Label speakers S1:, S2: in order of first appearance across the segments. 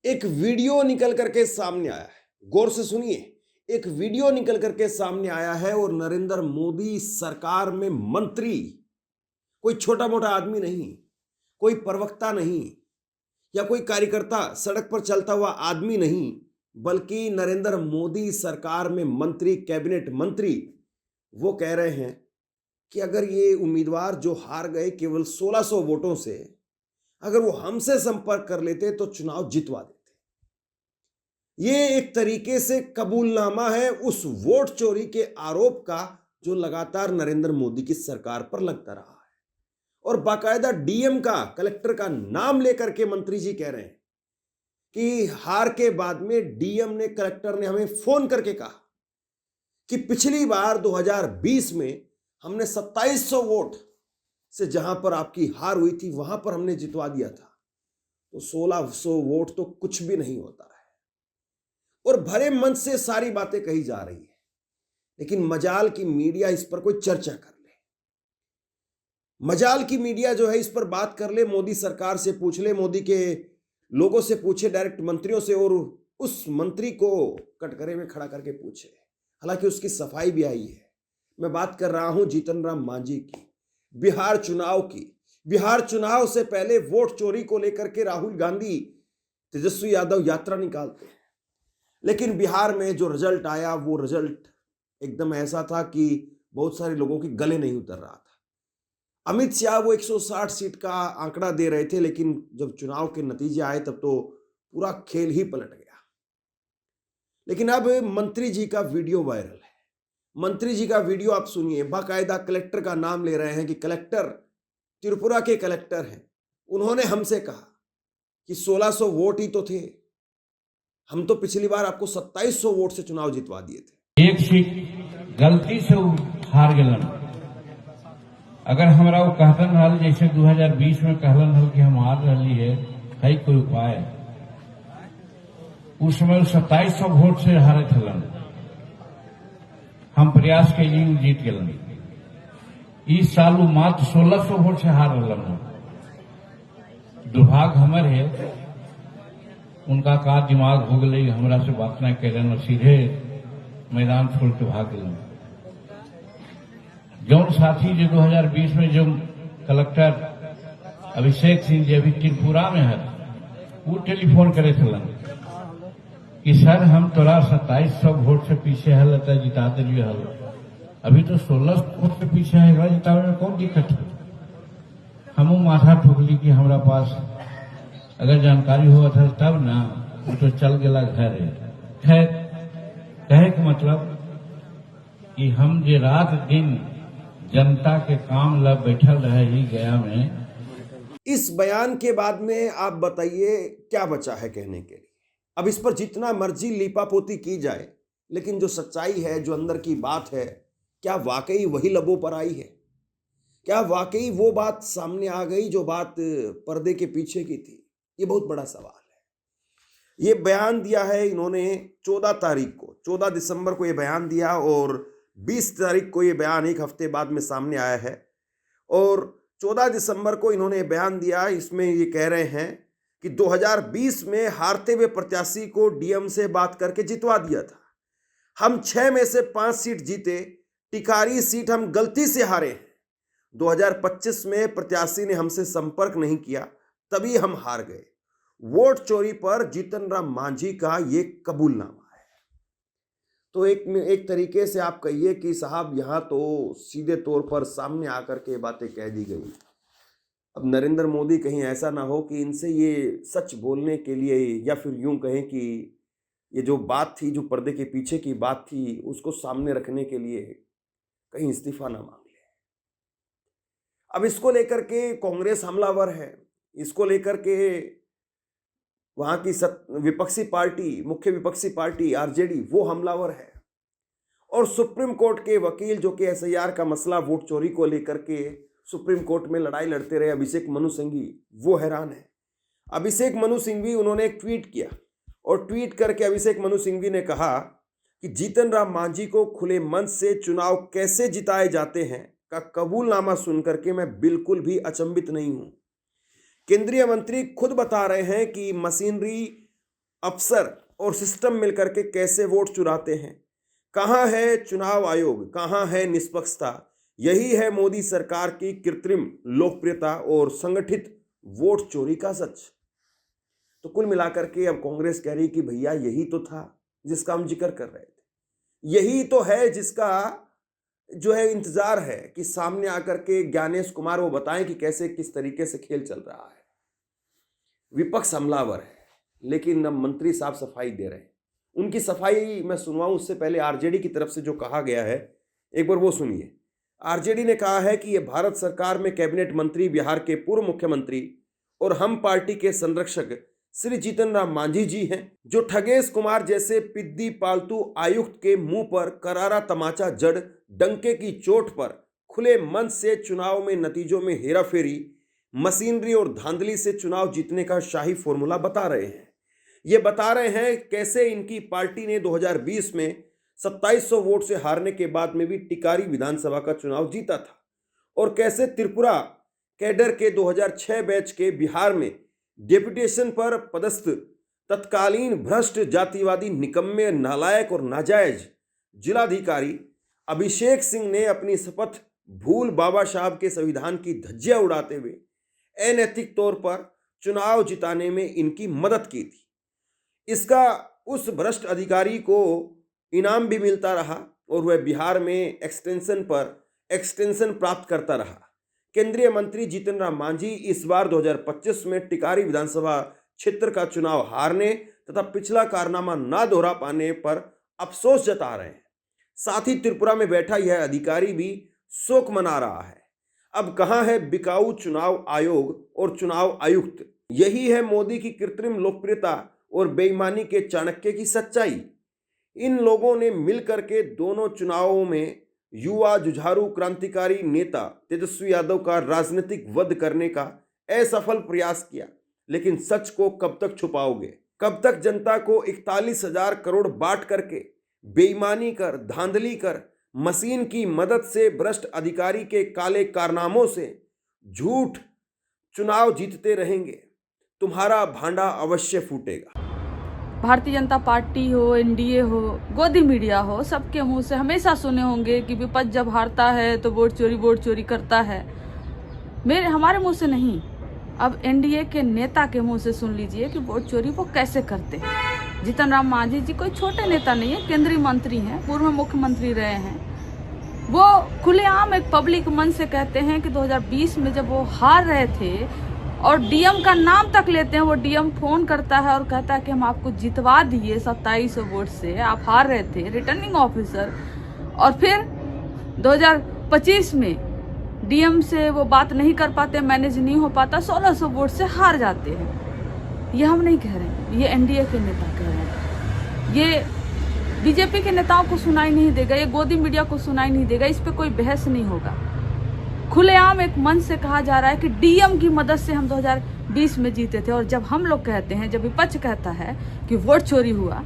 S1: एक वीडियो निकल करके सामने आया है, गौर से सुनिए। एक वीडियो निकल करके सामने आया है और नरेंद्र मोदी सरकार में मंत्री, कोई छोटा मोटा आदमी नहीं, कोई प्रवक्ता नहीं या कोई कार्यकर्ता, सड़क पर चलता हुआ आदमी नहीं, बल्कि नरेंद्र मोदी सरकार में मंत्री, कैबिनेट मंत्री, वो कह रहे हैं कि अगर ये उम्मीदवार जो हार गए केवल 1600 वोटों से, अगर वो हमसे संपर्क कर लेते तो चुनाव जितवा देते। ये एक तरीके से कबूलनामा है उस वोट चोरी के आरोप का जो लगातार नरेंद्र मोदी की सरकार पर लगता रहा है। और बाकायदा डीएम का, कलेक्टर का नाम लेकर के मंत्री जी कह रहे हैं कि हार के बाद में डीएम ने, कलेक्टर ने हमें फोन करके कहा कि पिछली बार 2020 में हमने 2700 वोट से जहां पर आपकी हार हुई थी वहां पर हमने जितवा दिया था, तो 1600 वोट तो कुछ भी नहीं होता है। और भरे मन से सारी बातें कही जा रही है, लेकिन मजाल की मीडिया इस पर कोई चर्चा कर ले, मजाल की मीडिया जो है इस पर बात कर ले, मोदी सरकार से पूछ ले, मोदी के लोगों से पूछे, डायरेक्ट मंत्रियों से, और उस मंत्री को कटघरे में खड़ा करके पूछे। हालांकि उसकी सफाई भी आई है। मैं बात कर रहा हूं जीतन राम मांझी की, बिहार चुनाव की। बिहार चुनाव से पहले वोट चोरी को लेकर के राहुल गांधी, तेजस्वी यादव यात्रा निकालते हैं, लेकिन बिहार में जो रिजल्ट आया वो रिजल्ट एकदम ऐसा था कि बहुत सारे लोगों के गले नहीं उतर रहा था। अमित शाह वो 160 सीट का आंकड़ा दे रहे थे, लेकिन जब चुनाव के नतीजे आए तब तो पूरा खेल ही पलट गया। लेकिन अब मंत्री जी का वीडियो वायरल है। मंत्री जी का वीडियो आप सुनिए, बाकायदा कलेक्टर का नाम ले रहे हैं कि कलेक्टर, त्रिपुरा के कलेक्टर हैं, उन्होंने हमसे कहा कि 1600 वोट ही तो थे, हम तो पिछली बार आपको 2700 वोट से चुनाव जितवा दिए थे।
S2: एक सीट गलती से हार गलन। अगर हमरा वो कहतन हल जैसे 2020 में कहलन हल कि हम हार रही है कोई उपाय, उस समय 2700 वोट से हारे थलन, हम प्रयास के लिए जीत गलन। इस साल वो मात्र 1600 वोट से हार रहा। दुर्भाग्य हमर है, उनका का दिमाग हो गई, हमरा से बात न करें और सीधे मैदान छोड़ के भाग गए। जौन साथी जो 2020 में जो कलेक्टर अभिषेक सिंह जी अभी त्रिपुरा में है, वो टेलीफोन करे थलन कि सर हम तोरा 2700 वोट से पीछे हल जिता दिलिए हल, अभी तो 1600 वोट से पीछे है, जितावे में कौन दिक्कत है। हमू माथा ठोकली कि हमरा पास अगर जानकारी हुआ था तब ना, वो तो चल गया घर है। खैर, कहे के मतलब कि हम जे रात दिन जनता के काम ला बैठल रहे ही गया में।
S1: इस बयान के बाद में आप बताइए क्या बचा है कहने के लिए। अब इस पर जितना मर्जी लीपापोती की जाए, लेकिन जो सच्चाई है, जो अंदर की बात है, क्या वाकई वही लबों पर आई है? क्या वाकई वो बात सामने आ गई जो बात पर्दे के पीछे की थी? ये बहुत बड़ा सवाल है। ये बयान दिया है इन्होंने 14 तारीख को, 14 दिसंबर को ये बयान दिया, और 20 तारीख को ये बयान एक हफ्ते बाद में सामने आया है। और 14 दिसंबर को इन्होंने बयान दिया, इसमें ये कह रहे हैं कि 2020 में हारते हुए प्रत्याशी को डीएम से बात करके जितवा दिया था। हम 6 में से 5 सीट जीते, टिकारी सीट हम गलती से हारे हैं। 2025 में प्रत्याशी ने हमसे संपर्क नहीं किया, तभी हम हार गए। वोट चोरी पर जीतन राम मांझी का ये कबूलनामा है। तो एक तरीके से आप कहिए कि साहब यहां तो सीधे तौर पर सामने आकर के बातें कह दी गई। अब नरेंद्र मोदी कहीं ऐसा ना हो कि इनसे ये सच बोलने के लिए, या फिर यूं कहें कि ये जो बात थी, जो पर्दे के पीछे की बात थी, उसको सामने रखने के लिए कहीं इस्तीफा ना मांग ले। अब इसको लेकर के कांग्रेस हमलावर है, इसको लेकर के वहां की विपक्षी पार्टी, मुख्य विपक्षी पार्टी आरजेडी, वो हमलावर है। और सुप्रीम कोर्ट के वकील जो कि एसआईआर का मसला, वोट चोरी को लेकर के सुप्रीम कोर्ट में लड़ाई लड़ते रहे, अभिषेक मनु सिंघवी, वो हैरान है। अभिषेक मनु सिंघवी, उन्होंने एक ट्वीट किया, और ट्वीट करके अभिषेक मनु सिंघवी ने कहा कि जीतन राम मांझी को खुले मन से चुनाव कैसे जिताए जाते हैं का कबूलनामा सुनकर के मैं बिल्कुल भी अचंभित नहीं हूं। केंद्रीय मंत्री खुद बता रहे हैं कि मशीनरी अफसर और सिस्टम मिलकर के कैसे वोट चुराते हैं। कहाँ है चुनाव आयोग, कहाँ है निष्पक्षता। यही है मोदी सरकार की कृत्रिम लोकप्रियता और संगठित वोट चोरी का सच। तो कुल मिलाकर के अब कांग्रेस कह रही कि भैया यही तो था जिसका हम जिक्र कर रहे थे, यही तो है जिसका जो है इंतजार है कि सामने आकर के ज्ञानेश कुमार वो बताएं कि कैसे किस तरीके से खेल चल रहा है। विपक्ष हमलावर है, लेकिन अब मंत्री साफ सफाई दे रहे हैं। उनकी सफाई मैं सुनवाऊं उससे पहले आरजेडी की तरफ से जो कहा गया है एक बार वो सुनिए। आरजेडी ने कहा है कि ये भारत सरकार में कैबिनेट मंत्री बिहार के पूर्व मुख्यमंत्री और हम पार्टी के संरक्षक श्री जीतन राम मांझी जी हैं, जो ठगेश कुमार जैसे पिद्दी पालतू आयुक्त के मुंह पर करारा तमाचा जड़ डंके की चोट पर खुले मन से चुनाव में नतीजों में हेराफेरी, मशीनरी और धांधली से चुनाव जीतने का शाही फॉर्मूला बता रहे हैं। ये बता रहे हैं कैसे इनकी पार्टी ने 2020 में 2700 वोट से हारने के बाद में भी टिकारी विधानसभा का चुनाव जीता था, और कैसे त्रिपुरा कैडर के 2006 बैच के बिहार में डेपुटेशन पर पदस्थ तत्कालीन भ्रष्ट जातिवादी निकम्मे नालायक और नाजायज जिलाधिकारी अभिषेक सिंह ने अपनी शपथ भूल बाबा साहब के संविधान की धज्जियां उड़ाते हुए अनैतिक तौर पर चुनाव जिताने में इनकी मदद की थी। इसका उस भ्रष्ट अधिकारी को इनाम भी मिलता रहा और वह बिहार में एक्सटेंशन पर एक्सटेंशन प्राप्त करता रहा। केंद्रीय मंत्री जीतन राम मांझी इस बार 2025 में टिकारी विधानसभा क्षेत्र का चुनाव हारने तथा पिछला कारनामा ना दोहरा पाने पर अफसोस जता रहे हैं। साथ ही त्रिपुरा में बैठा यह अधिकारी भी शोक मना रहा है। अब कहां है बिकाऊ चुनाव आयोग और चुनाव आयुक्त। यही है मोदी की कृत्रिम लोकप्रियता और बेईमानी के चाणक्य की सच्चाई। इन लोगों ने मिलकर के दोनों चुनावों में युवा जुझारू क्रांतिकारी नेता तेजस्वी यादव का राजनीतिक वध करने का असफल प्रयास किया। लेकिन सच को कब तक छुपाओगे? कब तक जनता को 41,000 करोड़ बांट करके बेईमानी कर, धांधली कर, मशीन की मदद से भ्रष्ट अधिकारी के काले कारनामों से झूठ चुनाव जीतते रहेंगे? तुम्हारा भांडा अवश्य फूटेगा।
S3: भारतीय जनता पार्टी हो, एनडीए हो, गोदी मीडिया हो, सबके मुंह से हमेशा सुने होंगे कि विपक्ष जब हारता है तो वोट चोरी करता है। हमारे मुंह से नहीं, अब एनडीए के नेता के मुंह से सुन लीजिए कि वोट चोरी वो कैसे करते हैं। जीतन राम मांझी जी कोई छोटे नेता नहीं है, केंद्रीय मंत्री हैं, पूर्व मुख्यमंत्री रहे हैं। वो खुलेआम एक पब्लिक मन से कहते हैं कि 2020 में जब वो हार रहे थे और डीएम का नाम तक लेते हैं, वो डीएम फोन करता है और कहता है कि हम आपको जितवा दिए 2700 वोट से, आप हार रहे थे, रिटर्निंग ऑफिसर। और फिर 2025 में डीएम से वो बात नहीं कर पाते, मैनेज नहीं हो पाता, 1600 वोट से हार जाते हैं। ये हम नहीं कह रहे हैं, ये एनडीए के नेता कह रहे हैं। ये बीजेपी के नेताओं को सुनाई नहीं देगा, ये गोदी मीडिया को सुनाई नहीं देगा, इस पे कोई बहस नहीं होगा। खुलेआम एक मन से कहा जा रहा है कि डीएम की मदद से हम 2020 में जीते थे। और जब हम लोग कहते हैं, जब विपक्ष कहता है कि वोट चोरी हुआ,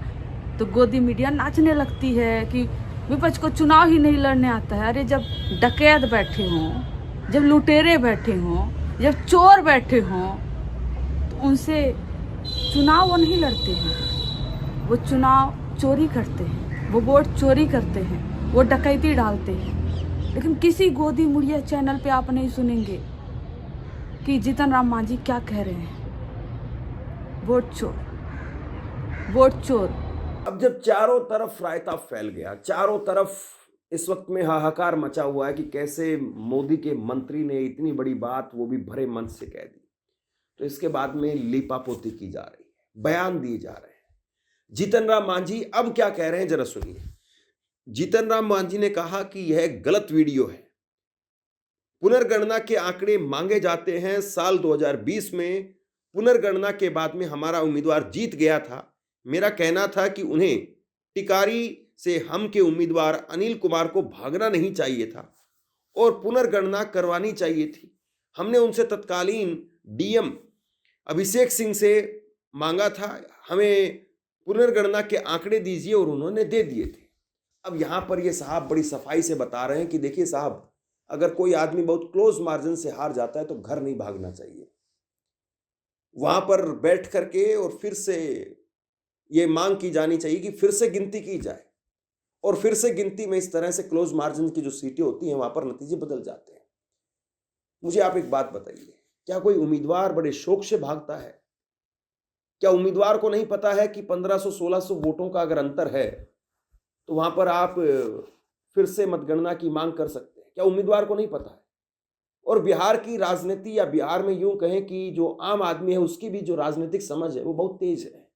S3: तो गोदी मीडिया नाचने लगती है कि विपक्ष को चुनाव ही नहीं लड़ने आता है। अरे जब डकैत बैठे हों, जब लुटेरे बैठे हों, जब चोर बैठे हों, तो उनसे चुनाव वो नहीं लड़ते हैं, वो चुनाव चोरी करते हैं, वो वोट चोरी करते हैं, वो डकैती डालते हैं। लेकिन किसी गोदी मीडिया चैनल पे आप नहीं सुनेंगे कि जीतन राम मांझी क्या कह रहे हैं, वोट चोर, वोट चोर।
S1: अब जब चारों तरफ रायता फैल गया, चारों तरफ इस वक्त में हाहाकार मचा हुआ है कि कैसे मोदी के मंत्री ने इतनी बड़ी बात वो भी भरे मन से कह दी, तो इसके बाद में लीपापोती की जा रही है, बयान दिए जा रहे हैं। जीतन राम मांझी अब क्या कह रहे हैं जरा सुनिए। जीतन राम मांझी ने कहा कि यह गलत वीडियो है। पुनर्गणना के आंकड़े मांगे जाते हैं। साल 2020 में पुनर्गणना के बाद में हमारा उम्मीदवार जीत गया था। मेरा कहना था कि उन्हें टिकारी से हम के उम्मीदवार अनिल कुमार को भागना नहीं चाहिए था और पुनर्गणना करवानी चाहिए थी। हमने उनसे तत्कालीन डीएम अभिषेक सिंह से मांगा था, हमें पुनर्गणना के आंकड़े दीजिए, और उन्होंने दे दिए थे। अब यहां पर ये साहब बड़ी सफाई से बता रहे हैं कि देखिए साहब, अगर कोई आदमी बहुत क्लोज मार्जिन से हार जाता है तो घर नहीं भागना चाहिए, वहां पर बैठ करके और फिर से ये मांग की जानी चाहिए कि फिर से गिनती की जाए, और फिर से गिनती में इस तरह से क्लोज मार्जिन की जो सीटें होती हैं वहां पर नतीजे बदल जाते हैं। मुझे आप एक बात बताइए, क्या कोई उम्मीदवार बड़े शौक से भागता है? क्या उम्मीदवार को नहीं पता है कि 1500-1600 वोटों का अगर अंतर है तो वहां पर आप फिर से मतगणना की मांग कर सकते हैं? क्या उम्मीदवार को नहीं पता है? और बिहार की राजनीति, या बिहार में यूं कहें कि जो आम आदमी है उसकी भी जो राजनीतिक समझ है वो बहुत तेज है।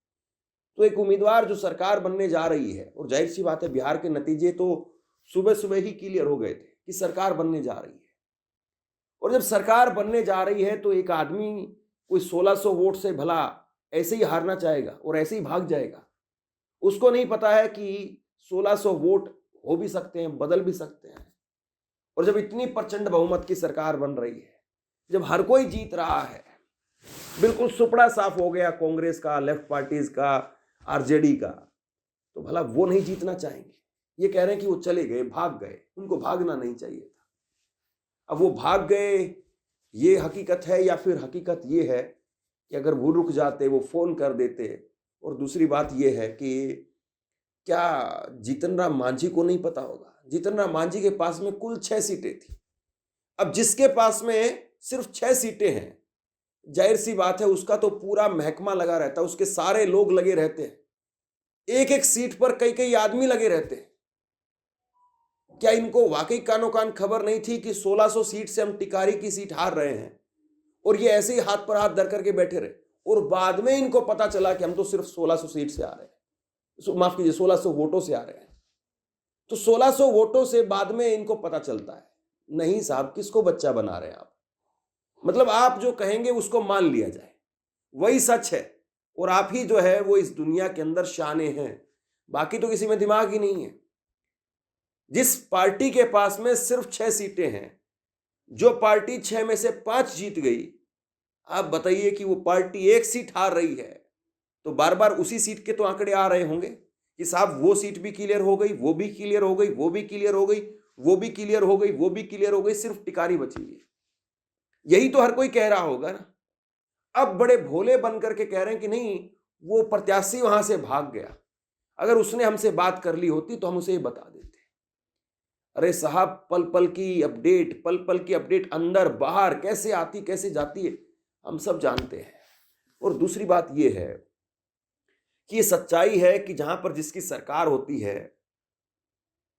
S1: तो एक उम्मीदवार जो सरकार बनने जा रही है, और जाहिर सी बात है बिहार के नतीजे तो सुबह सुबह ही क्लियर हो गए थे कि सरकार बनने जा रही है, और जब सरकार बनने जा रही है तो एक आदमी कोई 1600 वोट से भला ऐसे ही हारना चाहेगा और ऐसे ही भाग जाएगा? उसको नहीं पता है कि 1600 वोट हो भी सकते हैं, बदल भी सकते हैं। और जब इतनी प्रचंड बहुमत की सरकार बन रही है, जब हर कोई जीत रहा है, बिल्कुल सुपड़ा साफ हो गया कांग्रेस का, लेफ्ट पार्टीज का, आरजेडी का, तो भला वो नहीं जीतना चाहेंगे? ये कह रहे हैं कि वो चले गए, भाग गए, उनको भागना नहीं चाहिए था। अब वो भाग गए, ये हकीकत है, या फिर हकीकत ये है कि अगर वो रुक जाते, वो फोन कर देते। और दूसरी बात ये है कि क्या जीतन राम मांझी को नहीं पता होगा? जीतन राम मांझी के पास में कुल 6 सीटें थी। अब जिसके पास में सिर्फ 6 सीटें हैं, जाहिर सी बात है उसका तो पूरा महकमा लगा रहता है, उसके सारे लोग लगे रहते हैं, एक एक सीट पर कई कई आदमी लगे रहते हैं। क्या इनको वाकई कानो कान खबर नहीं थी कि 1600 सीट से हम टिकारी की सीट हार रहे हैं, और ये ऐसे ही हाथ पर हाथ धर करके बैठे रहे? और बाद में इनको पता चला कि हम तो सिर्फ 1600 सीट से आ रहे हैं, माफ कीजिए 1600 वोटों से आ रहे हैं। तो 1600 वोटों से बाद में इनको पता चलता है। नहीं साहब, किसको बच्चा बना रहे हैं आप? मतलब आप जो कहेंगे उसको मान लिया जाए, वही सच है, और आप ही जो है वो इस दुनिया के अंदर शाने हैं, बाकी तो किसी में दिमाग ही नहीं है। जिस पार्टी के पास में सिर्फ 6 सीटें हैं, जो पार्टी 6 में से 5 जीत गई, आप बताइए कि वो पार्टी 1 सीट हार रही है, तो बार बार उसी सीट के तो आंकड़े आ रहे होंगे कि साहब वो सीट भी क्लियर हो गई, वो भी क्लियर हो गई, वो भी क्लियर हो गई, वो भी क्लियर हो गई, वो भी क्लियर हो गई, सिर्फ टिकारी बची हुई है। यही तो हर कोई कह रहा होगा ना। अब बड़े भोले बन करके कह रहे हैं कि नहीं, वो प्रत्याशी वहां से भाग गया, अगर उसने हमसे बात कर ली होती तो हम उसे बता देते। अरे साहब, पल पल की अपडेट, पल पल की अपडेट अंदर बाहर कैसे आती कैसे जाती है हम सब जानते हैं। और दूसरी बात यह है कि ये सच्चाई है कि जहां पर जिसकी सरकार होती है,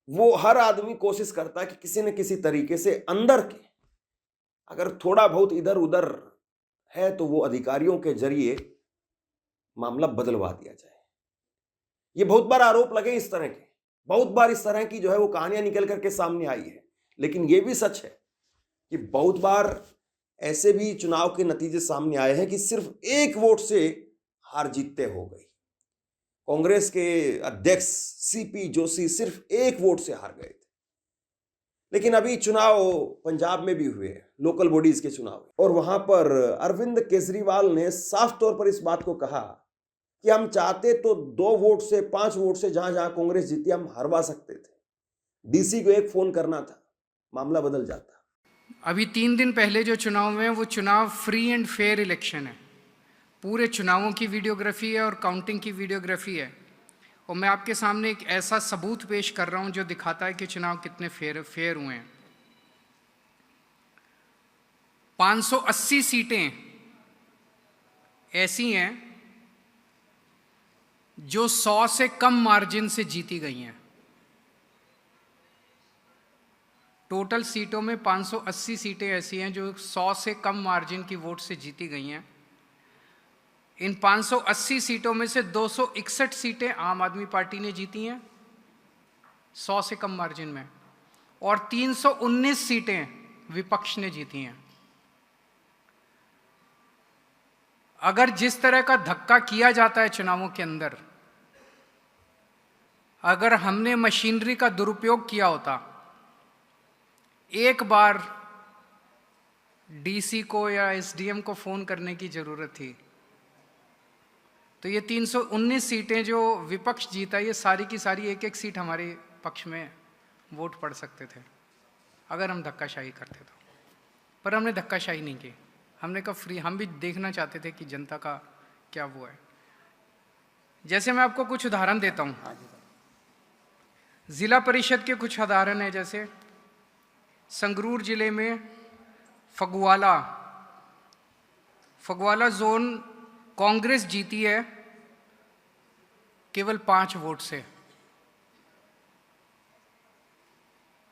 S1: वो हर आदमी कोशिश करता है कि किसी न किसी तरीके से अंदर के अगर थोड़ा बहुत इधर उधर है तो वो अधिकारियों के जरिए मामला बदलवा दिया जाए। ये बहुत बार आरोप लगे इस तरह के, बहुत बार इस तरह की जो है वो कहानियां निकल करके सामने आई है। लेकिन ये भी सच है कि बहुत बार ऐसे भी चुनाव के नतीजे सामने आए हैं कि सिर्फ 1 वोट से हार जीतते हो गई। कांग्रेस के अध्यक्ष सीपी जोशी सिर्फ 1 वोट से हार गए थे। लेकिन अभी चुनाव पंजाब में भी हुए, लोकल बॉडीज के चुनाव, और वहां पर अरविंद केजरीवाल ने साफ तौर पर इस बात को कहा कि हम चाहते तो 2 वोट से 5 वोट से जहां जहां कांग्रेस जीती हम हरवा सकते थे, डीसी को एक फोन करना था, मामला बदल जाता।
S4: अभी 3 दिन पहले जो चुनाव हुए हैं वो चुनाव फ्री एंड फेयर इलेक्शन है। पूरे चुनावों की वीडियोग्राफी है और काउंटिंग की वीडियोग्राफी है, और मैं आपके सामने एक ऐसा सबूत पेश कर रहा हूं जो दिखाता है कि चुनाव कितने फेयर हुए हैं। 580 सीटें ऐसी हैं जो 100 से कम मार्जिन से जीती गई हैं। टोटल सीटों में 580 सीटें ऐसी हैं जो 100 से कम मार्जिन की वोट से जीती गई हैं। इन 580 सीटों में से 261 सीटें आम आदमी पार्टी ने जीती हैं 100 से कम मार्जिन में, और 319 सीटें विपक्ष ने जीती हैं। अगर जिस तरह का धक्का किया जाता है चुनावों के अंदर, अगर हमने मशीनरी का दुरुपयोग किया होता, एक बार डीसी को या एसडीएम को फोन करने की जरूरत थी, तो ये 319 सीटें जो विपक्ष जीता, ये सारी की सारी एक एक सीट हमारे पक्ष में वोट पड़ सकते थे अगर हम धक्काशाही करते तो। पर हमने धक्काशाही नहीं की, हमने कहा फ्री, हम भी देखना चाहते थे कि जनता का क्या वो है। जैसे मैं आपको कुछ उदाहरण देता हूँ, जिला परिषद के कुछ उदाहरण है। जैसे संगरूर जिले में फगवाला जोन कांग्रेस जीती है केवल 5 वोट से।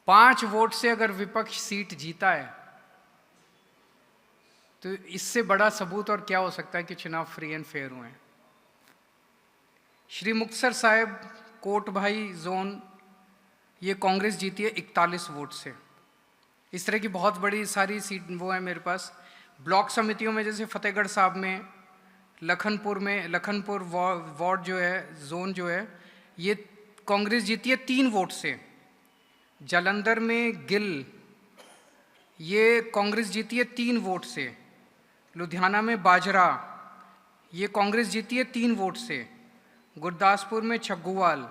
S4: 5 वोट से अगर विपक्ष सीट जीता है तो इससे बड़ा सबूत और क्या हो सकता है कि चुनाव फ्री एंड फेयर हुए हैं। श्री मुक्तसर साहिब कोटभाई जोन, ये कांग्रेस जीती है 41 वोट से। इस तरह की बहुत बड़ी सारी सीट वो है मेरे पास। ब्लॉक समितियों में जैसे फतेहगढ़ साहब में, लखनपुर वार्ड जो है, जोन जो है, ये कांग्रेस जीती है 3 वोट से। जालंधर में गिल, ये कांग्रेस जीती है 3 वोट से। लुधियाना में बाजरा, ये कांग्रेस जीती है 3 वोट से। गुरदासपुर में छग्गुवाल,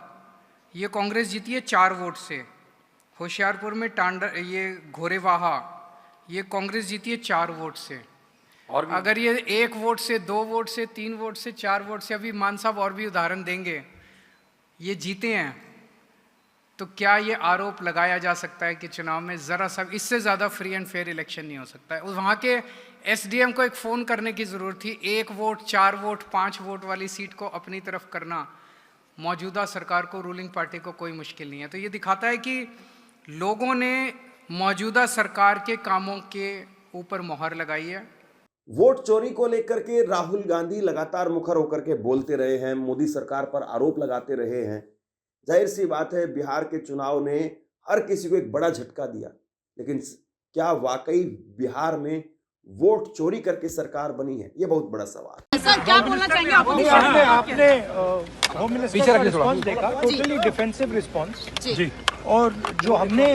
S4: ये कांग्रेस जीती है 4 वोट से। होशियारपुर में ये घोरेवाहा, ये कांग्रेस जीती है 4 वोट से। और अगर ये 1 वोट से, 2 वोट से, 3 वोट से, 4 वोट से, अभी मान साहब और भी उदाहरण देंगे, ये जीते हैं, तो क्या ये आरोप लगाया जा सकता है कि चुनाव में ज़रा सा इससे ज़्यादा फ्री एंड फेयर इलेक्शन नहीं हो सकता है? वहाँ के एसडीएम को एक फ़ोन करने की ज़रूरत थी। 1 वोट, 4 वोट, 5 वोट वाली सीट को अपनी तरफ करना मौजूदा सरकार को, रूलिंग पार्टी को कोई मुश्किल नहीं है। तो ये दिखाता है कि लोगों ने मौजूदा सरकार के कामों के ऊपर मोहर लगाई है।
S1: वोट चोरी को लेकर के राहुल गांधी लगातार मुखर होकर के बोलते रहे हैं, मोदी सरकार पर आरोप लगाते रहे हैं। जाहिर सी बात है, बिहार के चुनाव ने हर किसी को एक बड़ा झटका दिया, लेकिन क्या वाकई बिहार में वोट चोरी करके सरकार बनी है? ये बहुत बड़ा सवाल।
S5: सर, क्या बोलना चाहेंगे आप?
S6: आपने होम मिनिस्टर का रिस्पॉन्स देखा, टोटली डिफेंसिव रिस्पॉन्स जी, और जो हमने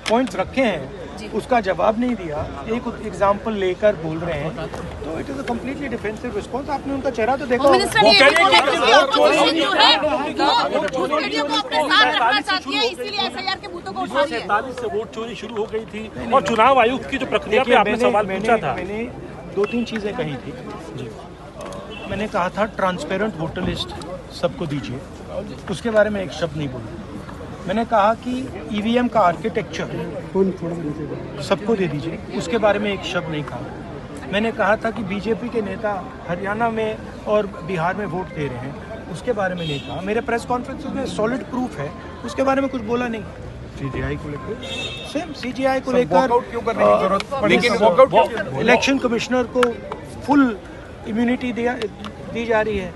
S6: पॉइंट्स रखे हैं उसका जवाब नहीं दिया, एक एग्जांपल लेकर बोल रहे हैं, तो it is a completely defensive response. आपने उनका चेहरा तो देखा,
S5: वो कह रहे हैं कि ऑपोजिशन जो है वो उस वीडियो को अपने साथ रखना चाहती है, इसीलिए एसआईआर के बूतों को उठा रही है।
S7: 47 से वोट चोरी शुरू हो गई थी और चुनाव आयोग की जो प्रक्रिया पे आपने सवाल पूछा था,
S6: मैंने 2-3 चीजें कही थी जी। मैंने कहा था ट्रांसपेरेंट वोटर लिस्ट सबको दीजिए, उसके बारे में एक शब्द नहीं बोला। मैंने कहा कि ईवीएम का आर्किटेक्चर सबको दे दीजिए, उसके बारे में एक शब्द नहीं कहा। मैंने कहा था कि बीजेपी के नेता हरियाणा में और बिहार में वोट दे रहे हैं, उसके बारे में नहीं कहा। मेरे प्रेस कॉन्फ्रेंस में सॉलिड प्रूफ है, उसके बारे में कुछ बोला नहीं। सीजीआई को लेकर, सेम सीजीआई को लेकर इलेक्शन कमिश्नर को फुल इम्यूनिटी दी जा रही है।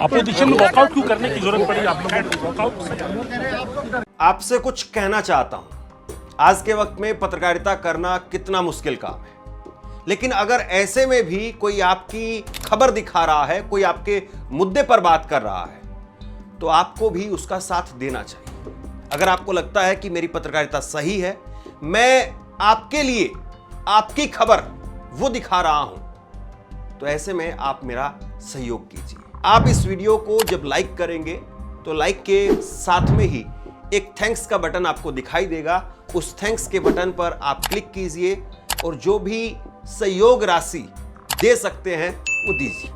S7: अपोजिशन में वॉकआउट क्यों करने की जरूरत पड़ी आप लोगों को?
S1: आपसे कुछ कहना चाहता हूं। आज के वक्त में पत्रकारिता करना कितना मुश्किल काम है, लेकिन अगर ऐसे में भी कोई आपकी खबर दिखा रहा है, कोई आपके मुद्दे पर बात कर रहा है, तो आपको भी उसका साथ देना चाहिए। अगर आपको लगता है कि मेरी पत्रकारिता सही है, मैं आपके लिए आपकी खबर वो दिखा रहा हूं, तो ऐसे में आप मेरा सहयोग कीजिए। आप इस वीडियो को जब लाइक करेंगे तो लाइक के साथ में ही एक थैंक्स का बटन आपको दिखाई देगा। उस थैंक्स के बटन पर आप क्लिक कीजिए और जो भी सहयोग राशि दे सकते हैं वो दीजिए।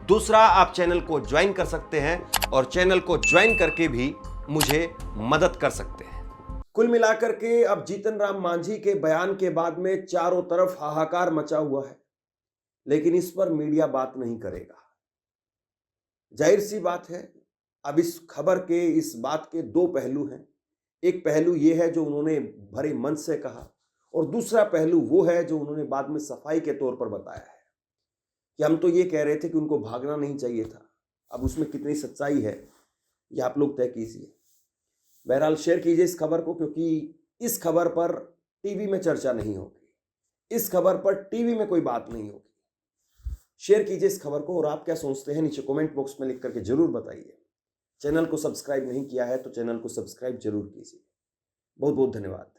S1: दूसरा, आप चैनल को ज्वाइन कर सकते हैं और चैनल को ज्वाइन करके भी मुझे मदद कर सकते हैं। कुल मिलाकर के अब जीतन राम मांझी के बयान के बाद में चारों तरफ हाहाकार मचा हुआ है, लेकिन इस पर मीडिया बात नहीं करेगा। जाहिर सी बात है, अब इस खबर के, इस बात के 2 पहलू हैं। एक पहलू यह है जो उन्होंने भरे मन से कहा, और दूसरा पहलू वो है जो उन्होंने बाद में सफाई के तौर पर बताया है कि हम तो ये कह रहे थे कि उनको भागना नहीं चाहिए था। अब उसमें कितनी सच्चाई है ये आप लोग तय कीजिए। बहरहाल शेयर कीजिए इस खबर को, क्योंकि इस खबर पर टीवी में चर्चा नहीं होगी, इस खबर पर टीवी में कोई बात नहीं होगी। शेयर कीजिए इस खबर को, और आप क्या सोचते हैं नीचे कमेंट बॉक्स में लिख करके जरूर बताइए। चैनल को सब्सक्राइब नहीं किया है तो चैनल को सब्सक्राइब जरूर कीजिए। बहुत बहुत धन्यवाद।